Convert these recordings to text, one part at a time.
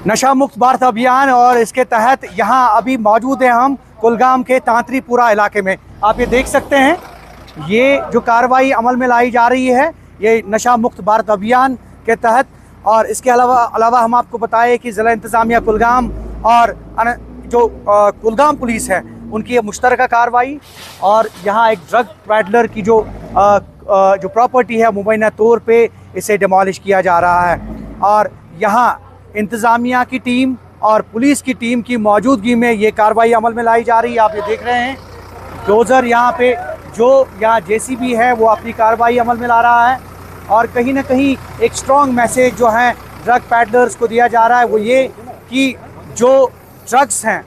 नशा मुक्त भारत अभियान और इसके तहत यहाँ अभी मौजूद हैं हम कुलगाम के तांत्रिपुरा इलाके में। आप ये देख सकते हैं, ये जो कार्रवाई अमल में लाई जा रही है ये नशा मुक्त भारत अभियान के तहत। और इसके अलावा हम आपको बताएं कि ज़िला इंतज़ामिया कुलगाम और जो कुलगाम पुलिस है उनकी ये मुश्तरका कार्रवाई। और यहाँ एक ड्रग पैडलर की जो प्रॉपर्टी है मुबैना तौर पे इसे डिमोलिश किया जा रहा है। और यहाँ इंतज़ामिया की टीम और पुलिस की टीम की मौजूदगी में ये कार्रवाई अमल में लाई जा रही है। आप ये देख रहे हैं डोज़र यहाँ पे जो यहाँ JCB है वो अपनी कार्रवाई अमल में ला रहा है। और कहीं ना कहीं एक स्ट्रॉन्ग मैसेज जो है ड्रग पैडलर्स को दिया जा रहा है वो ये कि जो ड्रग्स हैं,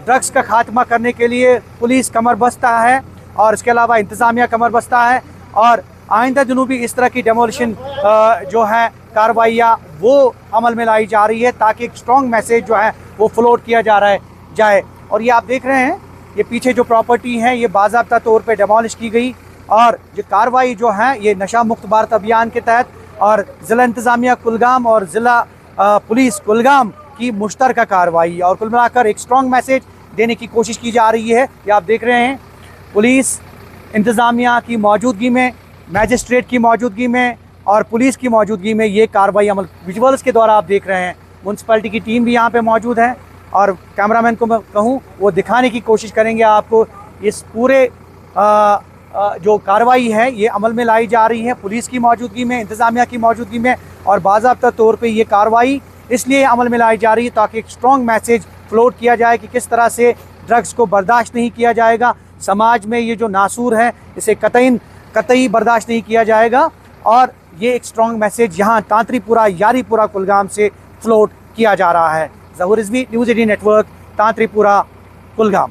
ड्रग्स का खात्मा करने के लिए पुलिस कमर बस्ता है और इसके अलावा इंतज़ामिया कमर बस्ता है। और आइंदा दिनों भी इस तरह की डेमोलिशन जो है कार्रवाइयाँ वो अमल में लाई जा रही है ताकि एक स्ट्रॉन्ग मैसेज जो है वो फ्लोट किया जाए। और ये आप देख रहे हैं ये पीछे जो प्रॉपर्टी है ये बाज़ाब्ता तौर पे डेमोलिश की गई। और ये कार्रवाई जो है ये नशा मुक्त भारत अभियान के तहत और ज़िला इंतज़ामिया कुलगाम और ज़िला पुलिस कुलगाम की मुश्तरका कार्रवाई और कुल मिलाकर एक स्ट्रॉन्ग मैसेज देने की कोशिश की जा रही है। ये आप देख रहे हैं पुलिस इंतज़ामिया की मौजूदगी में, मैजिस्ट्रेट की मौजूदगी में और पुलिस की मौजूदगी में ये कार्रवाई अमल विजुअल्स के द्वारा आप देख रहे हैं। म्यूनसिपैलिटी की टीम भी यहाँ पे मौजूद है और कैमरामैन को मैं कहूँ वो दिखाने की कोशिश करेंगे आपको इस पूरे जो कार्रवाई है ये अमल में लाई जा रही है पुलिस की मौजूदगी में, इंतज़ामिया की मौजूदगी में। और बाज़ाब्ता तौर पे ये कार्रवाई इसलिए अमल में लाई जा रही है ताकि एक स्ट्रॉन्ग मैसेज फ्लोट किया जाए कि किस तरह से ड्रग्स को बर्दाश्त नहीं किया जाएगा। समाज में ये जो नासूर है इसे कतई बर्दाश्त नहीं किया जाएगा। और ये एक स्ट्रॉन्ग मैसेज यहाँ तांत्रिपुरा यारीपुरा कुलगाम से फ्लोट किया जा रहा है। ज़हूर रिज़वी, न्यूज़ 18 नेटवर्क, तांत्रिपुरा कुलगाम।